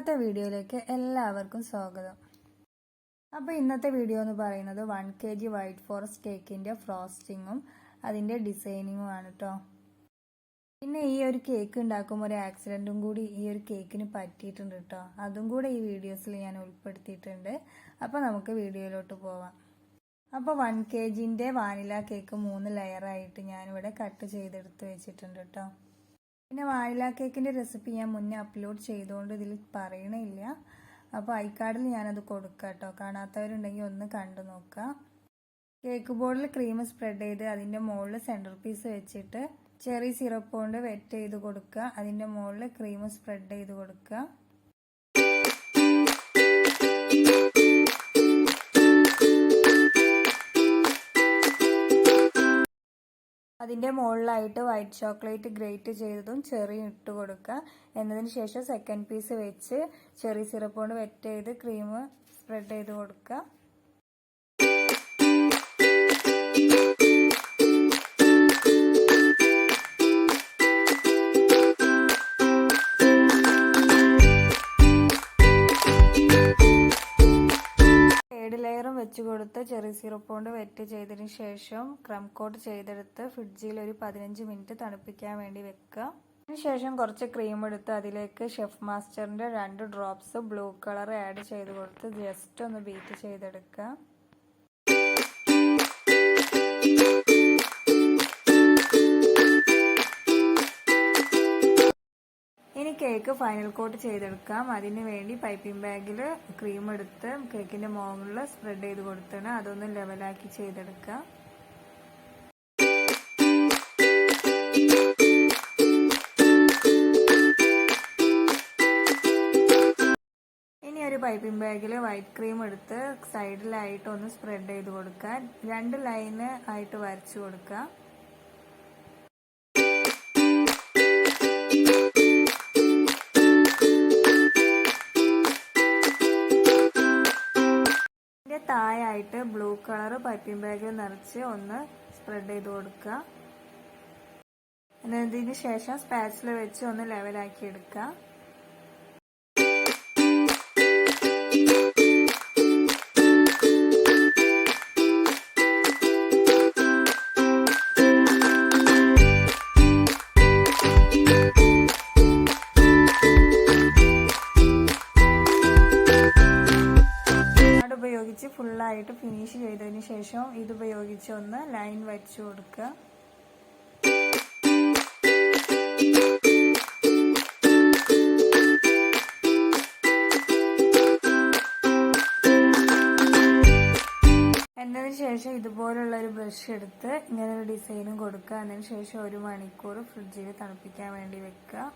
ഇന്നത്തെ വീഡിയോയിലേക്ക് എല്ലാവർക്കും സ്വാഗതം. അപ്പോൾ ഇന്നത്തെ വീഡിയോ എന്ന് പറയുന്നത് 1 kg വൈറ്റ് ഫോറസ്റ്റ് കേക്കിൻ്റെ ഫ്രോസ്റ്റിങ്ങും അതിൻ്റെ ഡിസൈനിങ്ങും ആണ് കേട്ടോ. പിന്നെ ഈ ഒരു കേക്ക് ഉണ്ടാക്കുമ്പോൾ ഒരു ആക്സിഡൻറ്റും കൂടി ഈ ഒരു കേക്കിന് പറ്റിയിട്ടുണ്ട് കേട്ടോ. അതും കൂടെ ഈ വീഡിയോസിൽ ഞാൻ ഉൾപ്പെടുത്തിയിട്ടുണ്ട്. അപ്പോൾ നമുക്ക് വീഡിയോയിലോട്ട് പോവാം. അപ്പോൾ 1 kgൻ്റെ വാനില കേക്ക് 3 ലെയറായിട്ട് ഞാനിവിടെ കട്ട് ചെയ്തെടുത്ത് വെച്ചിട്ടുണ്ട് കേട്ടോ. പിന്നെ വാനില കേക്കിൻ്റെ റെസിപ്പി ഞാൻ മുന്നേ അപ്ലോഡ് ചെയ്തുകൊണ്ട് ഇതിൽ പറയണില്ല. അപ്പോൾ ഐക്കാർഡിൽ ഞാനത് കൊടുക്കാം കേട്ടോ. കാണാത്തവരുണ്ടെങ്കിൽ ഒന്ന് കണ്ടു നോക്കുക. കേക്ക് ബോർഡിൽ ക്രീം സ്പ്രെഡ് ചെയ്ത് അതിൻ്റെ മുകളിൽ സെൻറ്റർ പീസ് വെച്ചിട്ട് ചെറി സിറപ്പ് കൊണ്ട് വെറ്റ് ചെയ്ത് കൊടുക്കുക. അതിൻ്റെ മുകളിൽ ക്രീം സ്പ്രെഡ് ചെയ്ത് കൊടുക്കുക. അതിൻ്റെ മുകളിലായിട്ട് വൈറ്റ് ചോക്ലേറ്റ് ഗ്രേറ്റ് ചെയ്തതും ചെറിയും ഇട്ട് കൊടുക്കുക. എന്നതിന് ശേഷം സെക്കൻഡ് പീസ് വെച്ച് ചെറി സിറപ്പ് കൊണ്ട് വെറ്റ് ചെയ്ത് ക്രീം സ്പ്രെഡ് ചെയ്ത് കൊടുക്കുക. ലെയറും വെച്ച് കൊടുത്ത് ചെറി സിറപ്പ് കൊണ്ട് വെറ്റ് ചെയ്തതിന് ശേഷം ക്രം കോട്ട് ചെയ്തെടുത്ത് ഫ്രിഡ്ജിൽ ഒരു 15 മിനിറ്റ് തണുപ്പിക്കാൻ വേണ്ടി വെക്കുക. അതിനുശേഷം കുറച്ച് ക്രീം എടുത്ത് അതിലേക്ക് ഷെഫ് മാസ്റ്ററിൻ്റെ 2 ഡ്രോപ്സ് ബ്ലൂ കളർ ആഡ് ചെയ്ത് കൊടുത്ത് ജസ്റ്റ് ഒന്ന് ബീറ്റ് ചെയ്തെടുക്കുക. ഇനി കേക്ക് ഫൈനൽ കോട്ട് ചെയ്തെടുക്കാം. അതിന് വേണ്ടി പൈപ്പിംഗ് ബാഗിൽ ക്രീം എടുത്ത് കേക്കിൻ്റെ മുകളിൽ സ്പ്രെഡ് ചെയ്ത് കൊടുത്താണ് അതൊന്ന് ലെവലാക്കി ചെയ്തെടുക്കാം. ഇനി ഒരു പൈപ്പിംഗ് ബാഗിൽ വൈറ്റ് ക്രീം എടുത്ത് സൈഡിലായിട്ട് ഒന്ന് സ്പ്രെഡ് ചെയ്ത് കൊടുക്കാൻ 2 ലൈന് ആയിട്ട് വരച്ചു കൊടുക്കുക. താഴായിട്ട് ബ്ലൂ കളർ പൈപ്പിംഗ് ബാഗിൽ നിറച്ച് ഒന്ന് സ്പ്രെഡ് ചെയ്ത് കൊടുക്കുക. എന്നതിന് ശേഷം സ്പാച്ചില വെച്ച് ഒന്ന് ലെവലാക്കി എടുക്കുക. ഉപയോഗിച്ച് ഫുള്ളായിട്ട് ഫിനിഷ് ചെയ്തതിന് ശേഷം ഇതുപയോഗിച്ച് ഒന്ന് ലൈൻ വരച്ചു കൊടുക്കുക. എന്നതിന് ശേഷം ഇതുപോലുള്ള ഒരു ബ്രഷ് എടുത്ത് ഇങ്ങനെ ഒരു ഡിസൈനും കൊടുക്കുക. അതിന് ശേഷം 1 മണിക്കൂർ ഫ്രിഡ്ജിൽ തണുപ്പിക്കാൻ വേണ്ടി വെക്കുക.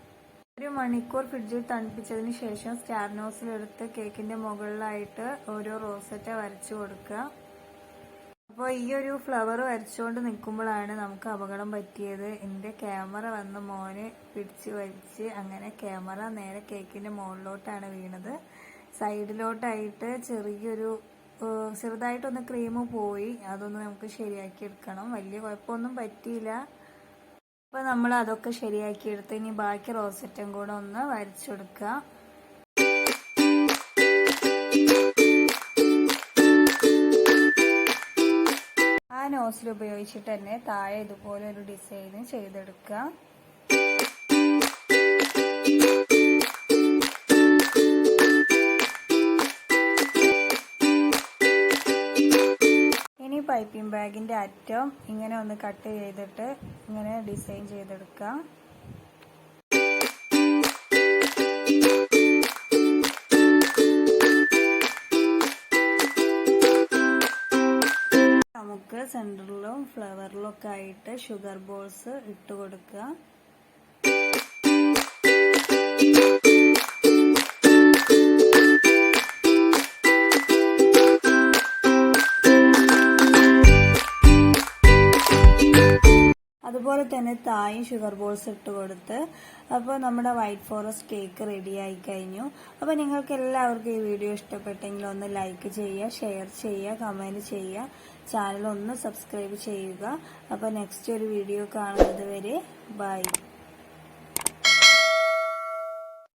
1 മണിക്കൂർ ഫ്രിഡ്ജിൽ തണുപ്പിച്ചതിന് ശേഷം സ്റ്റാർ നോസിലെടുത്ത് കേക്കിന്റെ മുകളിലായിട്ട് ഓരോ റോസറ്റ വരച്ചു കൊടുക്കുക. അപ്പോൾ ഈ ഒരു ഫ്ലവർ വരച്ചുകൊണ്ട് നിൽക്കുമ്പോഴാണ് നമുക്ക് അപകടം പറ്റിയത്. എൻ്റെ ക്യാമറ വന്ന് മോന് പിടിച്ച് വലിച്ച് അങ്ങനെ ക്യാമറ നേരെ കേക്കിന്റെ മുകളിലോട്ടാണ് വീണത്. സൈഡിലോട്ടായിട്ട് ചെറുതായിട്ടൊന്ന് ക്രീം പോയി. അതൊന്ന് നമുക്ക് ശരിയാക്കി എടുക്കണം. വലിയ കുഴപ്പമൊന്നും പറ്റിയില്ല. അപ്പോൾ നമ്മൾ അതൊക്കെ ശരിയാക്കി എടുത്ത് ഇനി ബാക്കി റോസറ്റും കൂടെ ഒന്ന് വരച്ചെടുക്കുക. ആ നോസിൽ ഉപയോഗിച്ചിട്ട് തന്നെ താഴെ ഇതുപോലെ ഒരു ഡിസൈൻ ചെയ്തെടുക്കുക. പൈപ്പിംഗ് ബാഗിന്റെ അറ്റം ഇങ്ങനെ ഒന്ന് കട്ട് ചെയ്തിട്ട് ഇങ്ങനെ ഡിസൈൻ ചെയ്തെടുക്കാം. നമുക്ക് സെന്ററിലും ഫ്ലവറിലും ഒക്കെ ആയിട്ട് ഷുഗർ ബോൾസ് ഇട്ട് കൊടുക്കുക. അതുപോലെ തന്നെ തായും ഷുഗർ ബോൾസ് ഇട്ട് കൊടുത്ത് അപ്പോൾ നമ്മുടെ വൈറ്റ് ഫോറസ്റ്റ് കേക്ക് റെഡി ആയി കഴിഞ്ഞു. അപ്പോൾ നിങ്ങൾക്ക് എല്ലാവർക്കും ഈ വീഡിയോ ഇഷ്ടപ്പെട്ടെങ്കിൽ ഒന്ന് ലൈക്ക് ചെയ്യുക, ഷെയർ ചെയ്യുക, കമന്റ് ചെയ്യുക, ചാനൽ ഒന്ന് സബ്സ്ക്രൈബ് ചെയ്യുക. അപ്പോൾ നെക്സ്റ്റ് ഒരു വീഡിയോ കാണുന്നത് വരെ ബൈ.